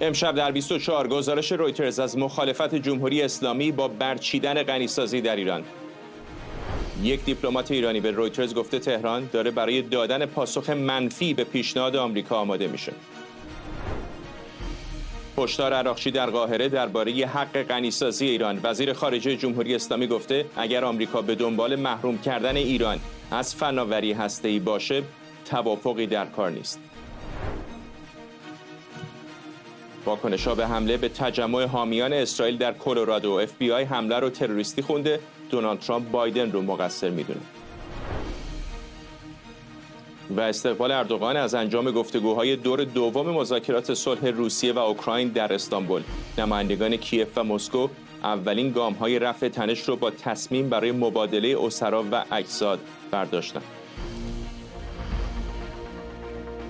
امشب در 24 گزارش رویترز از مخالفت جمهوری اسلامی با برچیدن غنیسازی در ایران. یک دیپلمات ایرانی به رویترز گفته تهران داره برای دادن پاسخ منفی به پیشنهاد آمریکا آماده میشه. هشدار عراقچی در قاهره درباره حق غنیسازی ایران. وزیر خارجه جمهوری اسلامی گفته اگر آمریکا به دنبال محروم کردن ایران از فناوری هسته‌ای باشه، توافقی در کار نیست. واکنش‌ها به حمله به تجمع حامیان اسرائیل در کلرادو. FBI حمله رو تروریستی خونده. دونالد ترامپ بایدن رو مقصر میدونه. و استقبال اردوغان از انجام گفتگوهای دور دوم مذاکرات صلح روسیه و اوکراین در استانبول. نمایندگان کیف و مسکو اولین گام‌های رفع تنش رو با تصمیم برای مبادله اسرا و اجساد برداشتند.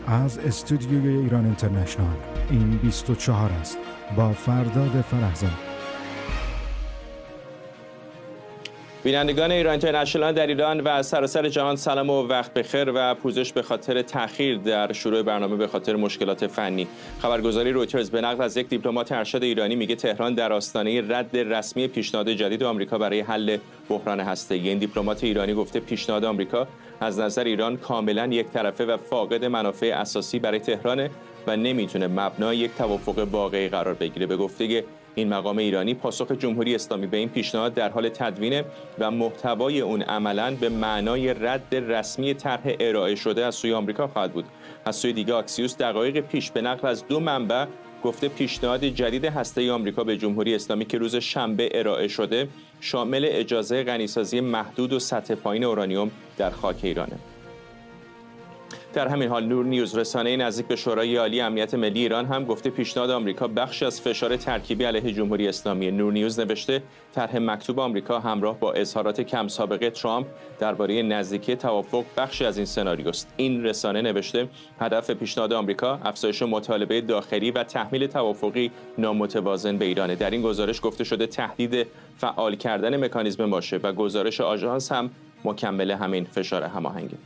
از استودیوی ایران اینترنشنال این 24 است با فرداد فرهزاد. بینندگان ایران اینترنشنال در ایران و سراسر جهان سلام و وقت بخیر و پوزش به خاطر تأخیر در شروع برنامه به خاطر مشکلات فنی. خبرگزاری رویترز به نقل از یک دیپلمات ارشد ایرانی میگه تهران در آستانه رد رسمی پیشنهاد جدید آمریکا برای حل بحران هسته‌ای. این دیپلمات ایرانی گفته پیشنهاد آمریکا از نظر ایران کاملا یک طرفه و فاقد منافع اساسی برای تهران و نمیتونه مبنای یک توافق واقعی قرار بگیره. به گفته این مقام ایرانی پاسخ جمهوری اسلامی به این پیشنهاد در حال تدوین و محتوای اون عملاً به معنای رد رسمی طرح ارائه شده از سوی آمریکا خواهد بود. از سوی دیگه آکسیوس دقایق پیش به نقل از 2 منبع گفته پیشنهاد جدید هسته‌ای آمریکا به جمهوری اسلامی که روز شنبه ارائه شده شامل اجازه غنیسازی محدود و سطح پایین اورانیوم در خاک ایرانه. در همین حال نور نیوز رسانه نزدیک به شورای عالی امنیت ملی ایران هم گفته پیشنهاد آمریکا بخشی از فشار ترکیبی علیه جمهوری اسلامی. نور نیوز نوشته طرح مکتوب آمریکا همراه با اظهارات کم سابقه ترامپ درباره نزدیکی توافق بخشی از این سناریوست. این رسانه نوشته هدف پیشنهاد آمریکا افزایش مطالبه داخلی و تحمیل توافقی نامتوازن به ایران. در این گزارش گفته شده تهدید فعال کردن مکانیزم ماشه و گزارش آژانس هم مکمل همین فشار هماهنگی.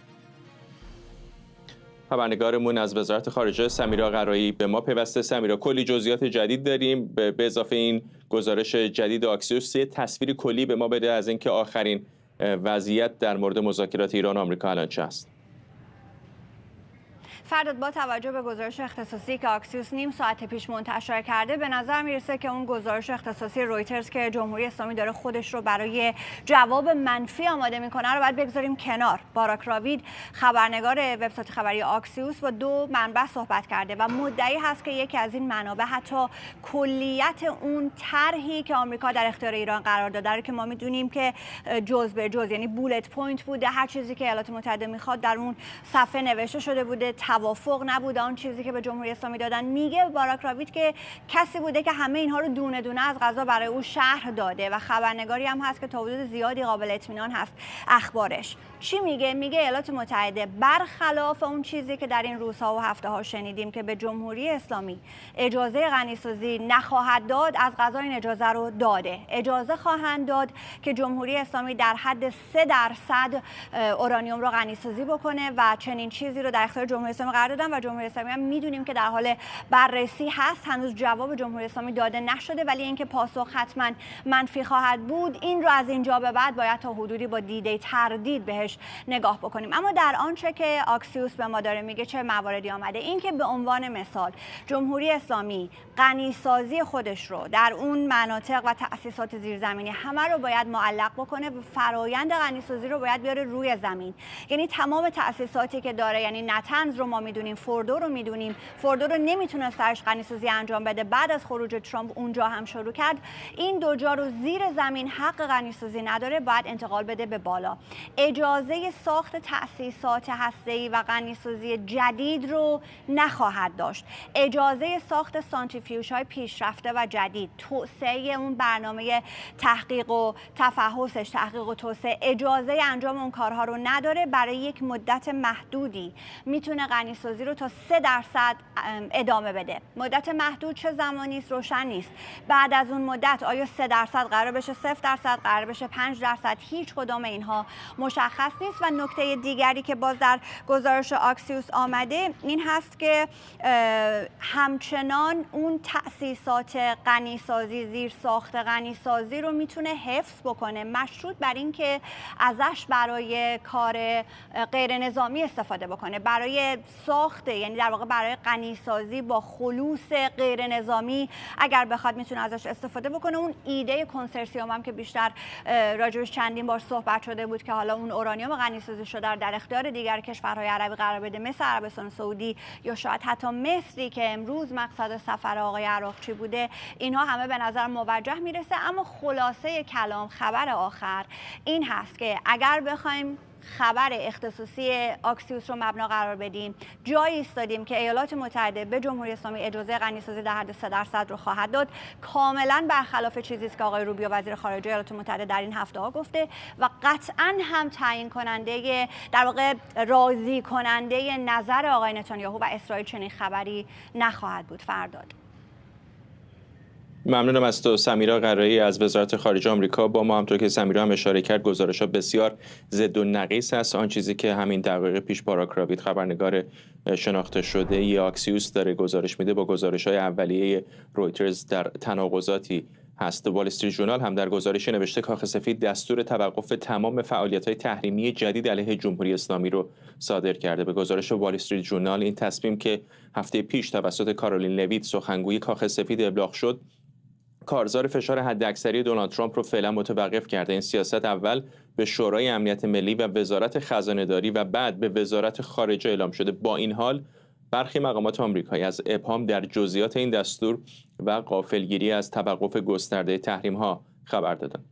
خبرنگارمون از وزارت خارجه سمیرا قرایی به ما پیوسته. سمیرا، کلی جزئیات جدید داریم. به اضافه این گزارش جدید آکسیوس یه تصویر کلی به ما بده از اینکه آخرین وضعیت در مورد مذاکرات ایران و آمریکا الان چه است. فرداد، با توجه به گزارش اختصاصی که آکسیوس نیم ساعت پیش منتشر کرده به نظر میرسه که اون گزارش اختصاصی رویترز که جمهوری اسلامی داره خودش رو برای جواب منفی آماده میکنه رو باید بگذاریم کنار. باراک راوید، خبرنگار وبسایت خبری آکسیوس، با 2 منبع صحبت کرده و مدعی هست که یکی از این منابع حتی کلیت اون طرحی که آمریکا در اختیار ایران قرار داده رو که ما میدونیم که جزء به جزء، یعنی بولت پوینت بوده، هر چیزی که ایالات متحده میخواد در اون صفحه نوشته شده بوده، توافق نبوده آن چیزی که به جمهوری اسلامی دادن. میگه باراک راوید که کسی بوده که همه اینها رو دونه دونه از قضا برای او شرح داده و خبرنگاری هم هست که تا حدود زیادی قابل اطمینان هست اخبارش. چی میگه؟ میگه ایالات متحده برخلاف اون چیزی که در این روزها و هفته‌ها شنیدیم که به جمهوری اسلامی اجازه غنیسازی نخواهد داد، از قضا این اجازه رو داده. اجازه خواهند داد که جمهوری اسلامی در حد 3% اورانیوم رو غنیسازی بکنه و چنین چیزی رو در اختیار جمهوری اسلامی قرار دادن و جمهوری اسلامی هم میدونیم که در حال بررسی هست. هنوز جواب جمهوری اسلامی داده نشده، ولی اینکه پاسخ حتما منفی خواهد بود این رو از اینجا به بعد باید تا حدودی با دیده تردید بهش نگاه بکنیم. اما در آنچه که آکسیوس به ما داره میگه چه مواردی آمده، این که به عنوان مثال جمهوری اسلامی غنیسازی خودش رو در اون مناطق و تأسیسات زیرزمینی همه رو باید معلق بکنه و فرایند غنیسازی رو باید بیاره روی زمین. یعنی تمام تأسیساتی که داره، یعنی نتنز رو ما میدونیم، فوردو رو میدونیم، فوردو رو نمیتونه سرش غنیسازی انجام بده، بعد از خروج ترامپ اونجا هم شروع کرد. این 2 جا رو زیر زمین حق غنیسازی نداره، باید انتقال بده به بالا. اجازه ساخت تأسیسات هسته‌ای و غنیسازی جدید رو نخواهد داشت. اجازه ساخت سانتریفیوژهای پیشرفته و جدید، توسعه اون برنامه تحقیق و تفحصش، تحقیق و توسعه، اجازه انجام اون کارها رو نداره. برای یک مدت محدودی میتونه غنیسازی رو تا 3% ادامه بده. مدت محدود چه زمانی است روشن نیست. بعد از اون مدت آیا 3% قرار بشه 0%، قرار بشه 5%، هیچ کدام اینها مشخص مشخص نیست. و نکته دیگری که باز در گزارش آکسیوس آمده این هست که همچنان اون تأسیسات غنیسازی، زیرساخت غنیسازی رو میتونه حفظ بکنه، مشروط بر این که ازش برای کار غیر نظامی استفاده بکنه، برای ساخت، یعنی در واقع برای غنیسازی با خلوص غیر نظامی اگر بخواد میتونه ازش استفاده بکنه. اون ایده کنسرسیوم هم که بیشتر راجعش چندین بار صحبت شده بود که حالا اون اورانیوم غنیسازی شده در اختیار دیگر کشورهای عربی قرار بده، مثل عربستان سعودی یا شاید حتی مصری که امروز مقصد سفر آقای عراقچی بوده، اینها همه به نظر موجه میرسه. اما خلاصه کلام، خبر آخر این هست که اگر بخوایم خبر اختصاصی آکسیوس رو مبنا قرار بدیم، جایی ایستادیم که ایالات متحده به جمهوری اسلامی اجازه غنیسازی در حد 3% رو خواهد داد، کاملا برخلاف چیزی است که آقای روبیو وزیر خارجه ایالات متحده در این هفته ها گفته و قطعا هم تعیین کننده، در واقع راضی کننده نظر آقای نتانیاهو و اسرائیل چنین خبری نخواهد بود. فرداد. ممنونم از تو سمیرا قرایی از وزارت خارجه آمریکا. با ما همونطور که سمیرا هم اشاره کرد گزارش‌ها بسیار ضد و نقیص است. آن چیزی که همین دقایق پیش باراک راوید خبرنگار شناخته شده ی آکسیوس داره گزارش میده با گزارش‌های اولیه رویترز در تناقضاتی هست. وال استریت ژورنال هم در گزارشی نوشته کاخ سفید دستور توقف تمام فعالیت‌های تحریمی جدید علیه جمهوری اسلامی رو صادر کرده. به گزارش وال استریت ژورنال این تصمیم که هفته پیش توسط کارولین لویت سخنگوی کاخ سفید ابلاغ شد، کارزار فشار حداکثری دونالد ترامپ رو فعلا متوقف کرده. این سیاست اول به شورای امنیت ملی و وزارت خزانه‌داری و بعد به وزارت خارجه اعلام شده. با این حال برخی مقامات آمریکایی از ابهام در جزئیات این دستور و غافلگیری از توقف گسترده تحریم‌ها خبر دادند.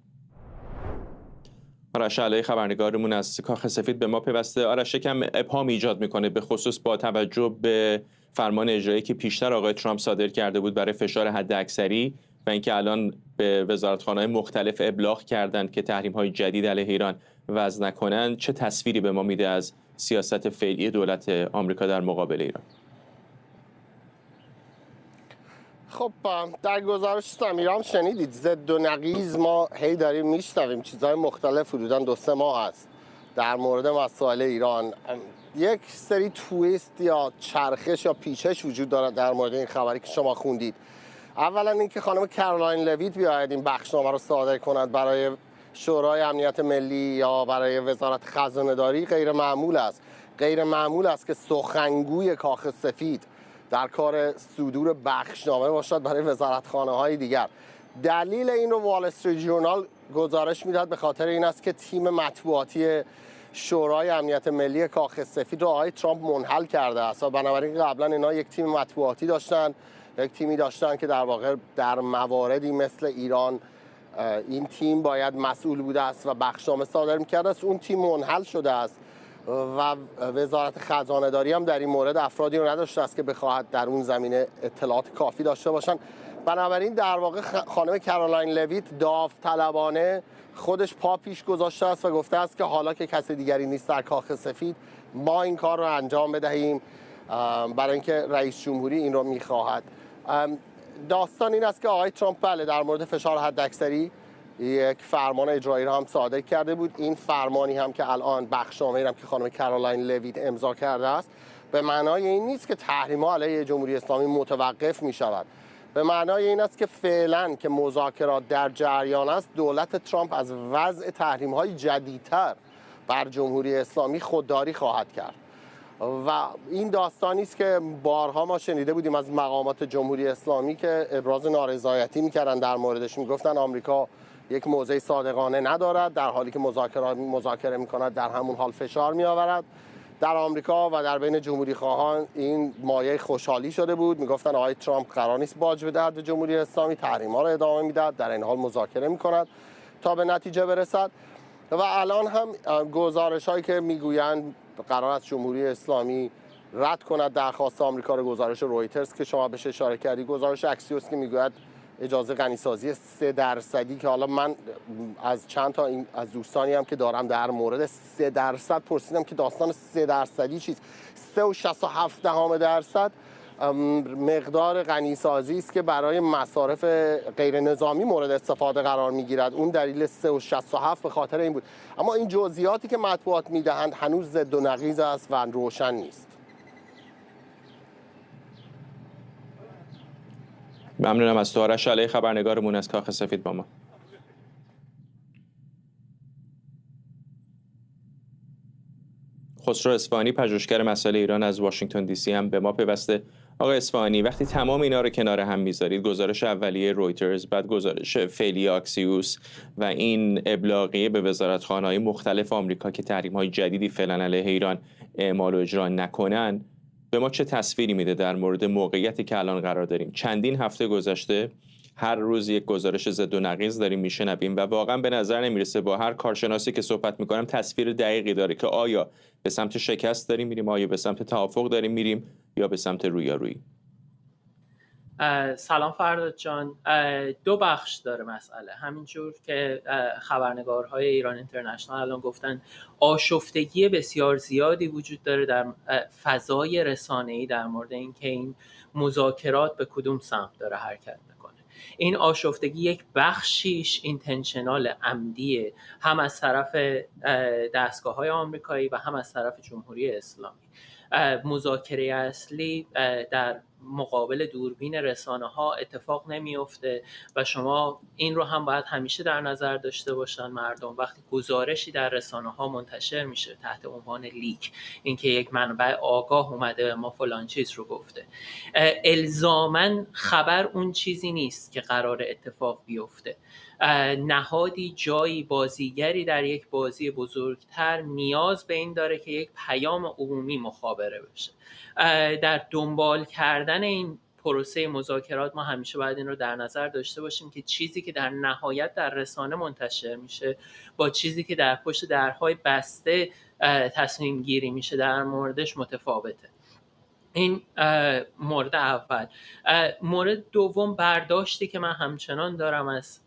آرش علایی خبرنگارمون از کاخ سفید به ما پیوسته. آرش، یکم ابهام ایجاد میکنه به خصوص با توجه به فرمان اجرایی که پیشتر آقای ترامپ صادر کرده بود برای فشار حداکثری و اینکه الان به وزارتخانه‌های مختلف ابلاغ کردند که تحریم‌های جدید علیه ایران وضع نکنند. چه تصویری به ما میده از سیاست فعلی دولت آمریکا در مقابل ایران؟ خب در گزارش سمیرا هم شنیدید ضد و نقیض ما هی داریم میشنویم، چیزهای مختلف حدوداً 2-3 ماه هست در مورد مسائل ایران. یک سری تویست یا چرخش یا پیچش وجود دارد در مورد این خبری که شما خوندید. اولا اینکه خانم کارولین لویت بیاید این بخشنامه رو صادر کند برای شورای امنیت ملی یا برای وزارت خزانه‌داری غیر معمول است. غیر معمول است که سخنگوی کاخ سفید در کار صدور بخشنامه باشد برای وزارتخانه‌های دیگر. دلیل این رو وال استریت ژورنال گزارش میداد به خاطر این است که تیم مطبوعاتی شورای امنیت ملی کاخ سفید رو آقای ترامپ منحل کرده است و بنابراین قبلا اینا یک تیم مطبوعاتی داشتن، یک تیمی داشتن که در واقع در مواردی مثل ایران این تیم باید مسئول بوده است و بخشنامه صادر می‌کرده است. اون تیم منحل شده است و وزارت خزانه‌داری هم در این مورد افرادی رو نداشته است که بخواهد در اون زمینه اطلاعات کافی داشته باشن. بنابراین در واقع خانم کارولین لویت داوطلبانه خودش پا پیش گذاشته است و گفته است که حالا که کسی دیگری نیست در کاخ سفید ما این کار رو انجام بدهیم برای اینکه رئیس جمهوری این رو می‌خواهد. داستان این است که آقای ترامپ بله در مورد فشار حداکثری یک فرمان اجرایی را هم صادر کرده بود. این فرمانی هم که الان بخشنامه‌ای هم که خانم کارولین لویت امضا کرده است به معنای این نیست که تحریم‌ها علیه جمهوری اسلامی متوقف می‌شود. به معنای این است که فعلا که مذاکرات در جریان است دولت ترامپ از وضع تحریم‌های جدیدتر بر جمهوری اسلامی خودداری خواهد کرد و این داستانی است که بارها ما شنیده بودیم از مقامات جمهوری اسلامی که ابراز نارضایتی می‌کردن در موردش. می‌گفتن آمریکا یک موضع صادقانه ندارد، در حالی که مذاکره می‌کند در همون حال فشار می‌آورد. در آمریکا و در بین جمهوری خواهان این مایه خوشحالی شده بود. میگفتن آقای ترامپ قرار نیست باج بدهد به جمهوری اسلامی، تحریم‌ها را ادامه میدهد، در این حال مذاکره می‌کند تا به نتیجه برسد. و الان هم گزارش‌هایی که میگویند قرار است جمهوری اسلامی رد کند درخواست آمریکا رو، گزارش رویترز که شما بهش اشاره کردی، گزارش اکسیوس که میگوید اجازه غنیسازی 3% که حالا من از چند تا از دوستانی هم که دارم در مورد 3% پرسیدم که داستان 3% چیست. 3.67% مقدار غنیسازی است که برای مصارف غیر نظامی مورد استفاده قرار میگیرد. اون دلیل 3.67 به خاطر این بود. اما این جزئیاتی که مطبوعات میدهند هنوز ضد و نقیض است و روشن نیست. ممنونم از تو. آرش علی خبرنگارمون از کاخ سفید با ما. خسرو اصفهانی پژوهشگر مسائل ایران از واشنگتن دی سی هم به ما پیوسته. آقای اصفهانی، وقتی تمام اینا رو کنار هم میذارید، گزارش اولیه رویترز، بعد گزارش فعلی آکسیوس و این ابلاغیه به وزارتخانه‌های مختلف آمریکا که تحریم‌های جدیدی فعلا علیه ایران اعمال و اجرا نکنن، به ما چه تصویری میده در مورد موقعیتی که الان قرار داریم؟ چندین هفته گذشته هر روز یک گزارش ضد و نقیض داریم میشنویم و واقعا به نظر نمیرسه با هر کارشناسی که صحبت میکنم تصویر دقیقی داره که آیا به سمت شکست داریم میریم، آیا به سمت توافق داریم میریم یا به سمت رویارویی. سلام فرداد جان. دو بخش داره مسئله. همینجور که خبرنگارهای ایران اینترنشنال الان گفتن، آشفتگی بسیار زیادی وجود داره در فضای رسانه‌ای در مورد اینکه این مذاکرات به کدوم سمت داره حرکت میکنه. این آشفتگی یک بخشیش اینتنشنال، عمدیه، هم از طرف دستگاه‌های آمریکایی و هم از طرف جمهوری اسلامی. مذاکره اصلی در مقابل دوربین رسانه‌ها اتفاق نمیفته و شما این رو هم باید همیشه در نظر داشته باشن مردم وقتی گزارشی در رسانه‌ها منتشر میشه تحت عنوان لیک، اینکه یک منبع آگاه اومده به ما فلان چیز رو گفته، الزاماً خبر اون چیزی نیست که قرار اتفاق بیفته. نهادی، جایی، بازیگری در یک بازی بزرگتر نیاز به این داره که یک پیام عمومی مخابره بشه. در دنبال کردن این پروسه مذاکرات ما همیشه باید این رو در نظر داشته باشیم که چیزی که در نهایت در رسانه منتشر میشه با چیزی که در پشت درهای بسته تصمیم گیری میشه در موردش متفاوته. این مورد اول. مورد دوم، برداشتی که من همچنان دارم از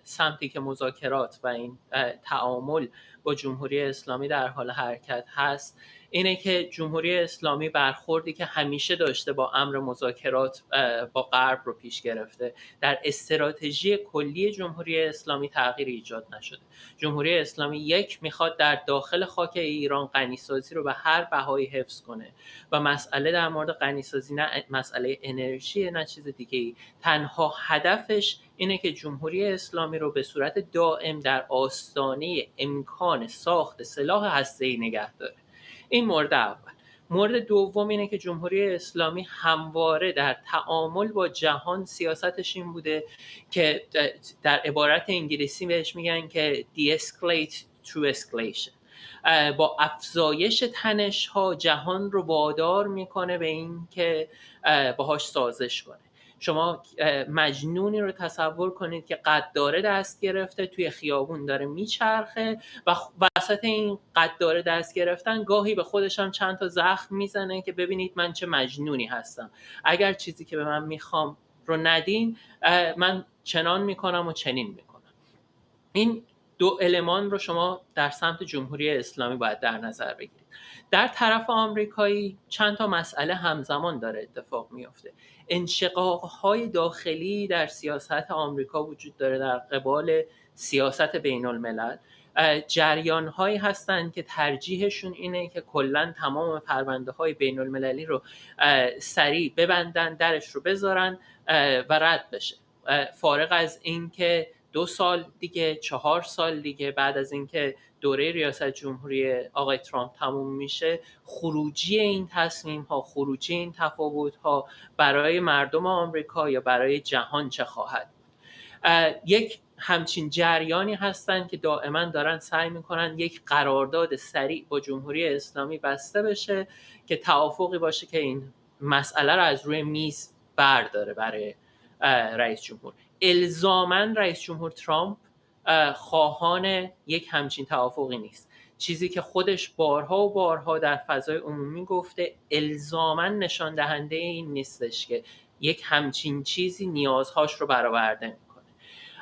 سمتی که مذاکرات و این تعامل با جمهوری اسلامی در حال حرکت هست، اینه که جمهوری اسلامی برخوردی که همیشه داشته با امر مذاکرات با غرب رو پیش گرفته. در استراتژی کلی جمهوری اسلامی تغییر ایجاد نشده. جمهوری اسلامی میخواد در داخل خاک ایران غنیسازی رو به هر بهایی حفظ کنه و مسئله در مورد غنیسازی نه مسئله انرژی نه چیز دیگه ای. تنها هدفش اینه که جمهوری اسلامی رو به صورت دائم در آستانه امکان ساخت سلاح هسته‌ای نگه داره. این مورد اول. مورد دوم اینه که جمهوری اسلامی همواره در تعامل با جهان سیاستش این بوده که در عبارت انگلیسی بهش میگن که de-escalate through escalation. با افزایش تنش ها جهان رو وادار میکنه به این که باهاش سازش کنه. شما مجنونی رو تصور کنید که قداره دست گرفته توی خیابون داره میچرخه و وسط این قداره دست گرفتن گاهی به خودش هم چند تا زخم میزنه که ببینید من چه مجنونی هستم، اگر چیزی که به من میخوام رو ندین من چنان میکنم و چنین میکنم. این دو المان رو شما در سمت جمهوری اسلامی باید در نظر بگیرید. در طرف آمریکایی چند تا مسئله همزمان داره اتفاق میفته. انشقاق‌های داخلی در سیاست آمریکا وجود داره در قبال سیاست بین الملل. جریان‌هایی هستند که ترجیحشون اینه که کلاً تمام پرونده‌های بین المللی رو سریع ببندن، درش رو بذارن و رد بشه، فارغ از این که 2 سال دیگه، 4 سال دیگه بعد از اینکه دوره ریاست جمهوری آقای ترامپ تموم میشه، خروجی این تصمیم ها، خروجی این تفاوت ها برای مردم آمریکا یا برای جهان چه خواهد بود. یک همچین جریانی هستن که دائما دارن سعی میکنن یک قرارداد سریع با جمهوری اسلامی بسته بشه که توافقی باشه که این مسئله رو از روی میز برداره برای رئیس جمهور. الزاماً رئیس جمهور ترامپ خواهان یک همچین توافقی نیست. چیزی که خودش بارها و بارها در فضای عمومی گفته الزاماً نشان دهنده این نیستش که یک همچین چیزی نیازهاش رو برآورده میکنه.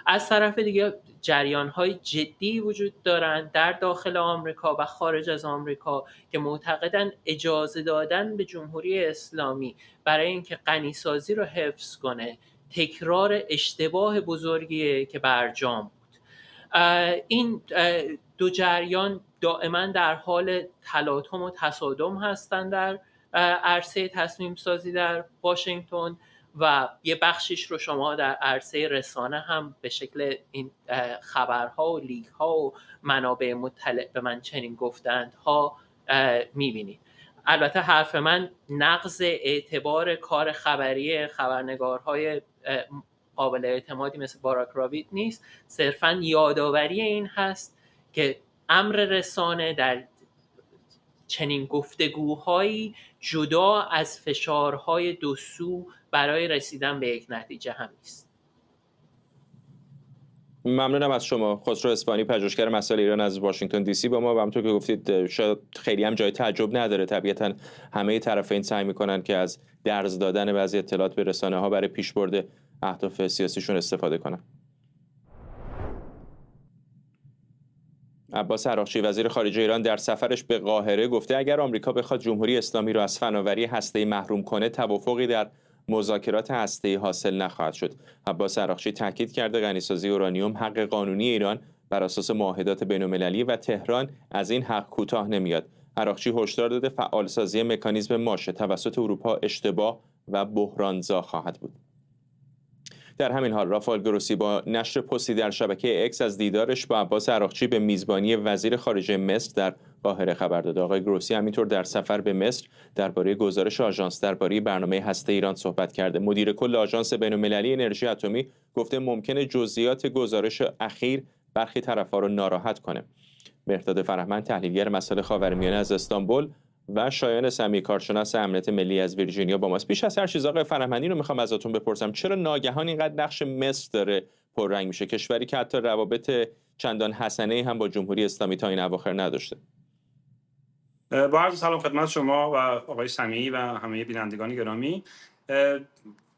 از طرف دیگه جریان‌های جدی وجود دارند در داخل آمریکا و خارج از آمریکا که معتقدن اجازه دادن به جمهوری اسلامی برای اینکه غنیسازی رو حفظ کنه تکرار اشتباه بزرگیه که برجام بود. این دو جریان دائما در حال تلاطم و تصادم هستند در عرصه تصمیم سازی در واشنگتن و یه بخشش رو شما در عرصه رسانه هم به شکل این خبرها و لیک ها و منابع مطلع به من چنین گفتند ها میبینید. البته حرف من نقض اعتبار کار خبری خبرنگارهای قابل اعتمادی مثل باراک راوید نیست، صرفاً یادآوری این هست که امر رسانه در چنین گفتگوهایی جدا از فشارهای دو سو برای رسیدن به یک نتیجه هم نیست. ممنونم از شما. خسرو اصفهانی، پژوهشگر مسائل ایران از واشنگتن دی سی با ما. و همونطور که گفتید شاید خیلی هم جای تعجب نداره، طبیعتاً همه طرفین سعی میکنن که از درز دادن بعضی اطلاعات به رسانه ها برای پیشبرد اهداف سیاسیشون استفاده کنن. عباس عراقچی، وزیر خارجه ایران، در سفرش به قاهره گفته اگر آمریکا بخواد جمهوری اسلامی را از فناوری هسته‌ای محروم کنه، توافقی در مذاکرات هسته‌ای حاصل نخواهد شد. عباس عراقچی تاکید کرده غنیسازی اورانیوم حق قانونی ایران بر اساس معاهدات بین‌المللی و تهران از این حق کوتاه نمیاد. عراقچی هشدار داده فعالسازی مکانیزم ماشه توسط اروپا اشتباه و بحرانزا خواهد بود. در همین حال رافائل گروسی با نشر پستی در شبکه اکس از دیدارش با عباس عراقچی به میزبانی وزیر خارجه مصر در قاهره خبر داد. آقای گروسی همینطور در سفر به مصر درباره گزارش آژانس درباره برنامه هسته ایران صحبت کرده. مدیر کل آژانس بین‌المللی انرژی اتمی گفته ممکنه جزئیات گزارش اخیر برخی طرف‌ها رو ناراحت کنه. مهرداد فرهمند، تحلیلگر مسائل خاورمیانه از استانبول، و شایان سمی، کارشناس امنیت ملی از ویرجینیا با ماست. بیش از هر چیز آقای فرهمندی رو میخوام ازتون بپرسم چرا ناگهان اینقدر نقش مصر داره پررنگ میشه، کشوری که حتی روابط چندان حسنه‌ای هم با جمهوری اسلامی تا این اواخر نداشته؟ با عرض سلام خدمت شما و آقای سمیعی و همه بینندگان گرامی.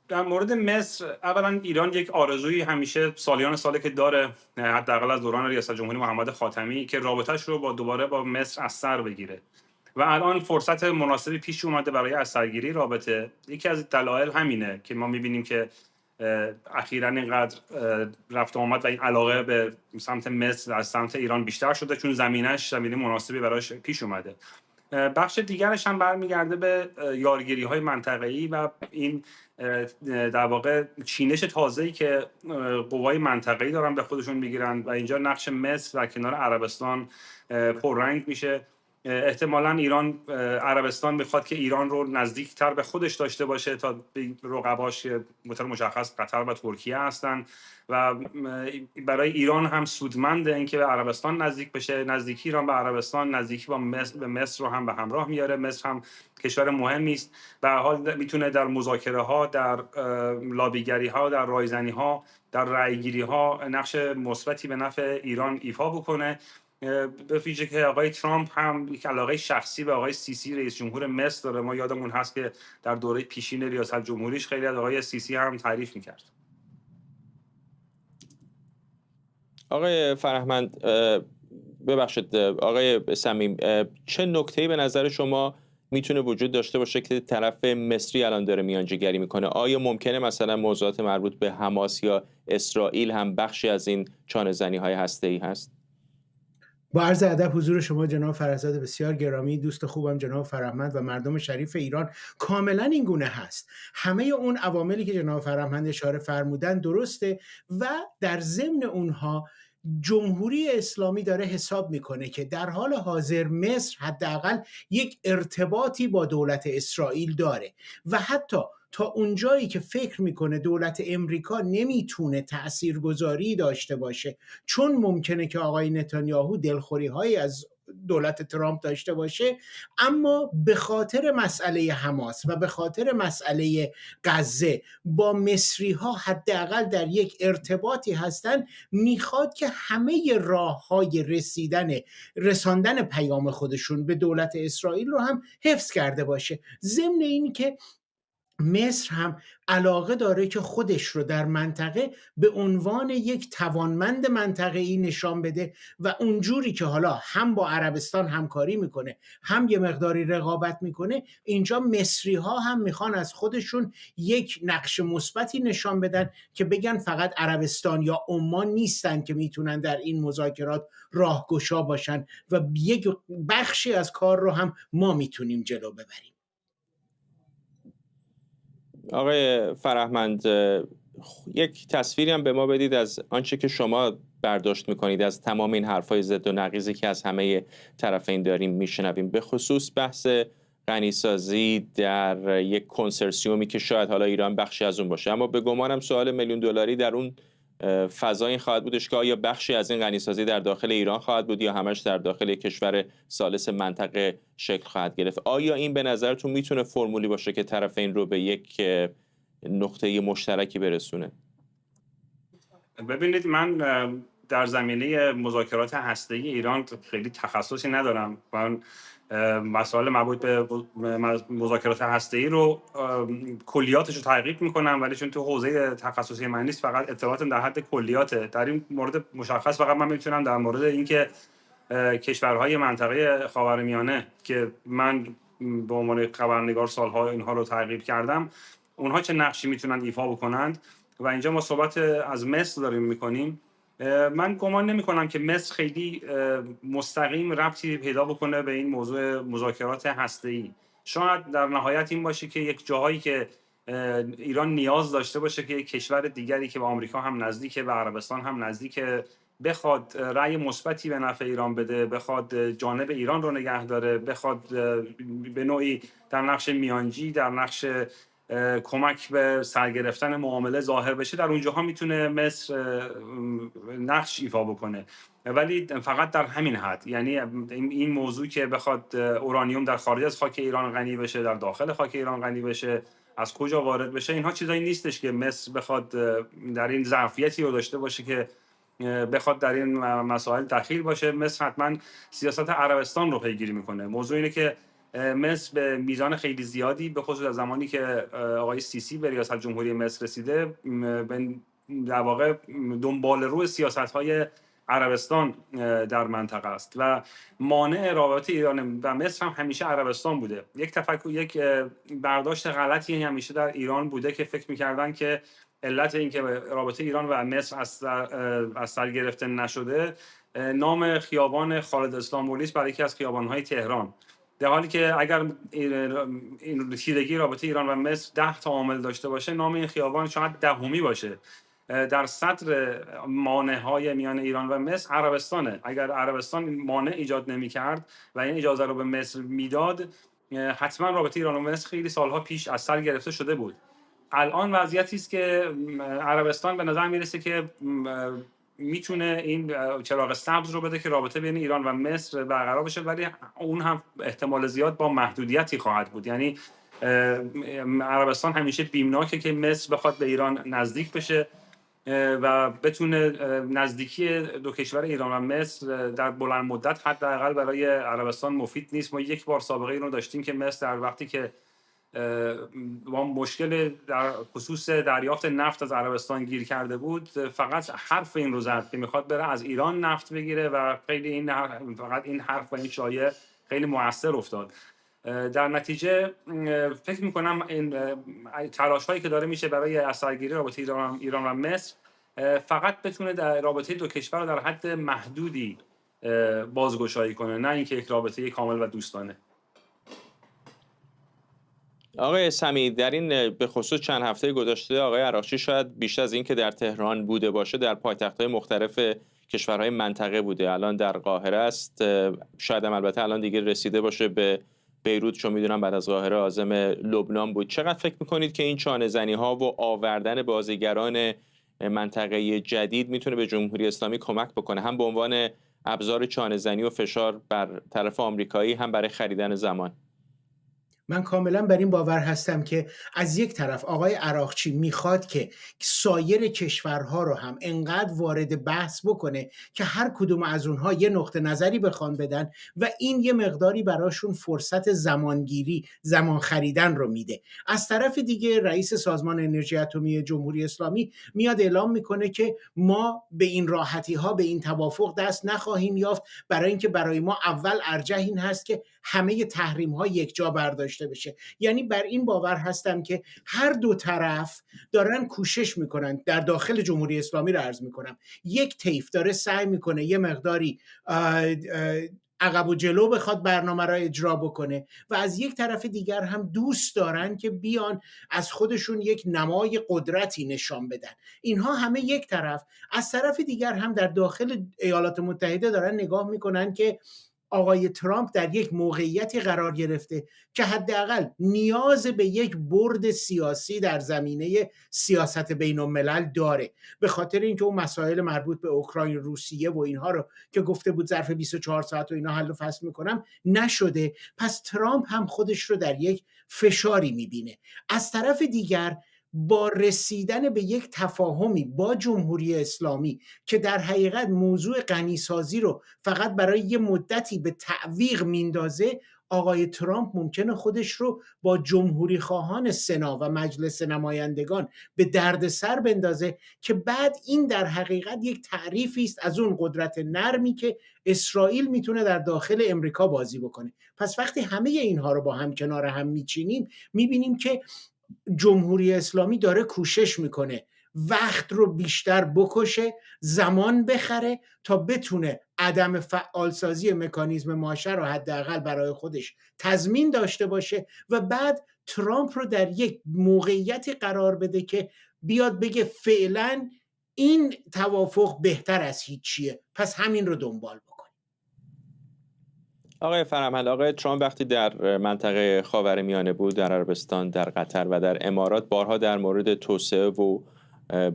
در مورد مصر، اولا ایران یک آرزویی همیشه سالیان ساله که داره، حداقل از دوران ریاست جمهوری محمد خاتمی، که رابطه‌اش رو دوباره با مصر از سر بگیره و الان فرصت مناسبی پیش اومده برای از سرگیری رابطه. یکی از دلایل همینه که ما می‌بینیم که اخیراً اینقدر رفت و آمد و این علاقه به سمت مصر از سمت ایران بیشتر شده، چون زمینه مناسبی براش پیش اومده. بخش دیگرش هم برمیگرده به یارگیری‌های منطقه‌ای و این در واقع چینش تازه‌ای که قوای منطقه‌ای دارن به خودشون میگیرن و اینجا نقش مصر در کنار عربستان پررنگ میشه. احتمالاً عربستان میخواد که ایران رو نزدیکتر به خودش داشته باشه تا رقباش که بطور مشخص قطر و ترکیه هستن و برای ایران هم سودمنده اینکه به عربستان نزدیک بشه. نزدیکی ایران به عربستان نزدیکی به مصر رو هم به همراه میاره. مصر هم کشور مهمی است، به هر حال میتونه در مذاکره ها، در لابیگری ها، در رایزنی ها، در رأیگیری ها نقش مثبتی به نفع ایران ایفا بکنه. به ویژه که آقای ترامپ هم یک علاقه شخصی به آقای سیسی رئیس جمهور مصر داره. ما یادمون هست که در دوره پیشین ریاست جمهوریش خیلی از آقای سیسی هم تعریف میکرد. آقای فرهمند، ببخشید آقای صمیم، چه نکته‌ای به نظر شما میتونه وجود داشته باشه که طرف مصری الان داره میانجیگری میکنه؟ آیا ممکنه مثلا موضوعات مربوط به حماس یا اسرائیل هم بخشی از این چانه‌زنی‌های هسته‌ای هست؟ با عرض ادب حضور شما جناب فرزاد بسیار گرامی، دوست خوبم جناب فرهمند و مردم شریف ایران، کاملا این گونه هست. همه اون عواملی که جناب فرهمند اشاره فرمودن درسته و در ضمن اونها جمهوری اسلامی داره حساب میکنه که در حال حاضر مصر حداقل یک ارتباطی با دولت اسرائیل داره و حتی تا اونجایی که فکر میکنه دولت امریکا نمیتونه تاثیرگذاری داشته باشه، چون ممکنه که آقای نتانیاهو دلخوری هایی از دولت ترامپ داشته باشه، اما به خاطر مسئله حماس و به خاطر مسئله غزه با مصری ها حداقل در یک ارتباطی هستن، میخواد که همه راه های رساندن پیام خودشون به دولت اسرائیل رو هم حفظ کرده باشه. ضمن این که مصر هم علاقه داره که خودش رو در منطقه به عنوان یک توانمند منطقه‌ای نشان بده و اونجوری که حالا هم با عربستان همکاری میکنه هم یه مقداری رقابت میکنه، اینجا مصری ها هم میخوان از خودشون یک نقش مثبتی نشان بدن که بگن فقط عربستان یا عمان نیستن که میتونن در این مذاکرات راهگشا باشن و یک بخشی از کار رو هم ما میتونیم جلو ببریم. آقای فرهمند، یک تصویری هم به ما بدید از آنچه که شما برداشت میکنید از تمام این حرفای ضد و نقیضی که از همه طرفین داریم میشنویم، به خصوص بحث غنیسازی در یک کنسرسیومی که شاید حالا ایران بخشی از اون باشه، اما به گمانم سوال میلیون دلاری در اون فضا این خواهد بودش که آیا بخشی از این غنیسازی در داخل ایران خواهد بود یا همش در داخل کشور ثالث منطقه شکل خواهد گرفت؟ آیا این به نظرتون میتونه فرمولی باشه که طرفین رو به یک نقطه مشترکی برسونه؟ ببینید، من در زمینه مذاکرات هسته‌ای ایران خیلی تخصصی ندارم. من مسائل مربوط به مذاکرات هسته‌ای رو کلیاتش رو تحقیق میکنم، ولی چون تو حوزه تخصصی من نیست، فقط اطلاعات در حد کلیاته. در این مورد مشخص فقط من میتونم در مورد اینکه کشورهای منطقه خاورمیانه که من به عنوان خبرنگار سالها اینها رو تحقیق کردم، اونها چه نقشی میتونن ایفا بکنند و اینجا ما صحبت از مصر داریم میکنیم. من گمان نمی کنم که مصر خیلی مستقیم ربطی پیدا بکنه به این موضوع مذاکرات هسته‌ای. شاید در نهایت این باشه که یک جاهایی که ایران نیاز داشته باشه که یک کشور دیگری که به آمریکا هم نزدیکه، به عربستان هم نزدیکه، بخواد رأی مثبتی به نفع ایران بده، بخواد جانب ایران رو نگه داره، بخواد به نوعی در نقش میانجی، در نقش کمک به سرگرفتن معامله ظاهر بشه، در اونجاها میتونه مصر نقش ایفا بکنه، ولی فقط در همین حد. یعنی این موضوع که بخواد اورانیوم در خارج از خاک ایران غنی بشه، در داخل خاک ایران غنی بشه، از کجا وارد بشه، اینها چیزایی نیستش که مصر بخواد در این ظرفیتی رو داشته باشه که بخواد در این مسائل دخیل باشه. مصر حتما سیاست عربستان رو پیگیری میکنه. موضوع اینه که مصر به میزان خیلی زیادی، به خصوص از زمانی که آقای سیسی به ریاست جمهوری مصر رسیده، در واقع دنبال روی سیاست‌های عربستان در منطقه است و مانع رابطه ایران و مصر هم همیشه عربستان بوده. یک برداشت غلطی همیشه در ایران بوده که فکر می‌کردن که علت این که رابطه ایران و مصر از سر گرفته نشده نام خیابان خالد اسلامی است برای یکی از خیابان‌های تهران، در حالی که اگر این تیرگی رابطه ایران و مصر 10 تا عامل داشته باشه، نام این خیابان شاید دهمی باشه. در سطر مانع‌های میان ایران و مصر عربستانه. اگر عربستان مانع ایجاد نمی‌کرد و این اجازه رو به مصر میداد، حتما رابطه ایران و مصر خیلی سالها پیش از سر گرفته شده بود. الان وضعیتی است که عربستان به نظر میرسه که میتونه این چراغ سبز رو بده که رابطه بین ایران و مصر برقرار بشه، ولی اون هم احتمال زیاد با محدودیتی خواهد بود. یعنی عربستان همیشه بیمناکه که مصر بخواد به ایران نزدیک بشه و بتونه نزدیکی دو کشور ایران و مصر در بلند مدت حداقل برای عربستان مفید نیست. ما یک بار سابقه این رو داشتیم که مصر در وقتی که با مشکل در خصوص دریافت نفت از عربستان گیر کرده بود، فقط حرف این رو زد که میخواد بره از ایران نفت بگیره و خیلی فقط این حرف و این شایعه خیلی مؤثر افتاد. در نتیجه فکر میکنم این تلاش هایی که داره میشه برای اثرگیری رابطه ایران و مصر فقط بتونه در رابطه دو کشور رو در حد محدودی بازگشایی کنه، نه اینکه یک رابطه کامل و دوستانه. آقای سمی، در این به خصوص چند هفته گذشته آقای عراقچی شاید بیشتر از این که در تهران بوده باشه، در پایتخت‌های مختلف کشورهای منطقه بوده. الان در قاهره است، شاید هم البته الان دیگه رسیده باشه به بیروت، چون میدونم بعد از قاهره عازم لبنان بود. چقدر فکر میکنید که این چانه‌زنی‌ها و آوردن بازیگران منطقه جدید میتونه به جمهوری اسلامی کمک بکنه، هم به عنوان ابزار چانه‌زنی و فشار بر طرف آمریکایی، هم برای خریدن زمان؟ من کاملا بر این باور هستم که از یک طرف آقای عراقچی میخواد که سایر کشورها رو هم انقدر وارد بحث بکنه که هر کدوم از اونها یه نقطه نظری بخوان بدن و این یه مقداری براشون فرصت زمانگیری، زمان خریدن رو میده. از طرف دیگه رئیس سازمان انرژی اتمی جمهوری اسلامی میاد اعلام میکنه که ما به این راحتی ها، به این توافق دست نخواهیم یافت، برای اینکه برای ما اول ارجح این هست که همه تحریم ها یک جا برداشته بشه. یعنی بر این باور هستم که هر دو طرف دارن کوشش میکنن، در داخل جمهوری اسلامی رو عرض میکنم، یک طیف داره سعی میکنه یه مقداری عقب و جلو بخواد برنامه را اجرا بکنه و از یک طرف دیگر هم دوست دارن که بیان از خودشون یک نمای قدرتی نشان بدن. اینها همه یک طرف. از طرف دیگر هم در داخل ایالات متحده دارن نگاه میکنن که آقای ترامپ در یک موقعیتی قرار گرفته که حداقل نیاز به یک برد سیاسی در زمینه سیاست بین الملل داره، به خاطر اینکه اون مسائل مربوط به اوکراین، روسیه و اینها رو که گفته بود ظرف 24 ساعت و اینا حل و فصل میکنم نشده. پس ترامپ هم خودش رو در یک فشاری میبینه. از طرف دیگر با رسیدن به یک تفاهمی با جمهوری اسلامی که در حقیقت موضوع غنیسازی رو فقط برای یه مدتی به تعویق میندازه، آقای ترامپ ممکنه خودش رو با جمهوری خواهان سنا و مجلس نمایندگان به دردسر بندازه که بعد این در حقیقت یک تعریفی است از اون قدرت نرمی که اسرائیل میتونه در داخل امریکا بازی بکنه. پس وقتی همه اینها رو با هم کنار هم میچینیم، میبینیم که جمهوری اسلامی داره کوشش میکنه وقت رو بیشتر بکشه، زمان بخره تا بتونه عدم فعالسازی مکانیزم ماشه رو حداقل برای خودش تضمین داشته باشه و بعد ترامپ رو در یک موقعیتی قرار بده که بیاد بگه فعلا این توافق بهتر از هیچیه، پس همین رو دنبال بکنه. آقای فرهمند، آقای ترامپ وقتی در منطقه خاورمیانه بود، در عربستان، در قطر و در امارات، بارها در مورد توسعه و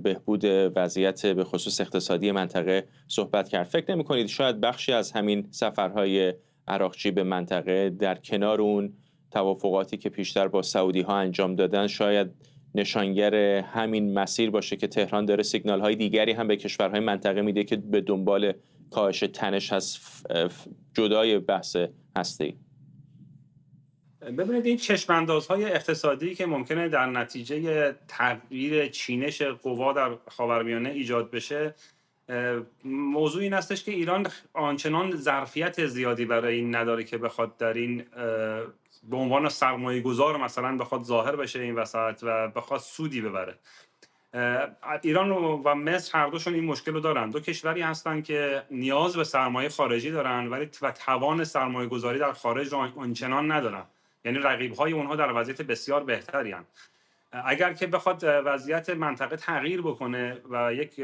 بهبود وضعیت به خصوص اقتصادی منطقه صحبت کرد. فکر نمی‌کنید شاید بخشی از همین سفرهای عراقچی به منطقه در کنار اون توافقاتی که پیشتر با سعودی‌ها انجام دادن شاید نشانگر همین مسیر باشه که تهران داره سیگنال‌های دیگری هم به کشورهای منطقه میده که به دنبال کاهش تنش هست، جدای بحث هسته‌ای؟ ببینید، این چشم‌اندازهای اقتصادی که ممکنه در نتیجه تغییر چینش قوا در خاورمیانه ایجاد بشه، موضوع این هستش که ایران آنچنان ظرفیت زیادی برای این نداره که بخواد در این به عنوان سرمایه‌گذار مثلا بخواد ظاهر بشه این وسط و بخواد سودی ببره. ایران و مصر هر دوشون این مشکل رو دارن. دو کشوری هستن که نیاز به سرمایه خارجی دارن ولی توان سرمایه گذاری در خارج رو آنچنان ندارن، یعنی رقیب‌های اونها در وضعیت بسیار بهتری هستند. اگر که بخواد وضعیت منطقه تغییر بکنه و یک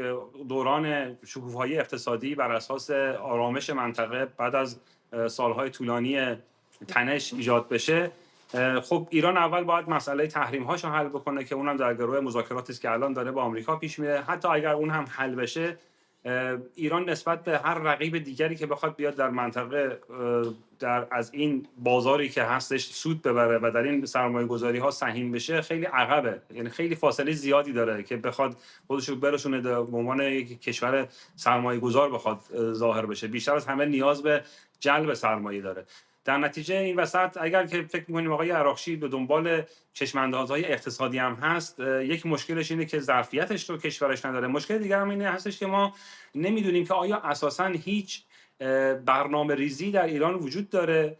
دوران شکوفایی اقتصادی بر اساس آرامش منطقه بعد از سالهای طولانی تنش ایجاد بشه، خب ایران اول باید مسئله تحریم‌هاش رو حل بکنه که اونم در گروه مذاکراتی است که الان داره با آمریکا پیش میره. حتی اگر اون هم حل بشه، ایران نسبت به هر رقیب دیگری که بخواد بیاد در منطقه از این بازاری که هستش سود ببره و در این سرمایه‌گذاری ها سهیم بشه، خیلی عقبه، یعنی خیلی فاصله زیادی داره که بخواد خودش رو برسونه به عنوان یک کشور سرمایه‌گذار بخواد ظاهر بشه. بیشتر از همه نیاز به جلب سرمایه داره. در نتیجه این وسط اگر که فکر می‌کنیم آقای عراقچی به دنبال چشم‌اندازهای اقتصادی هم هست، یک مشکلش اینه که ظرفیتش رو کشورش نداره. مشکل دیگر هم اینه هستش که ما نمیدونیم که آیا اساساً هیچ برنامه ریزی در ایران وجود داره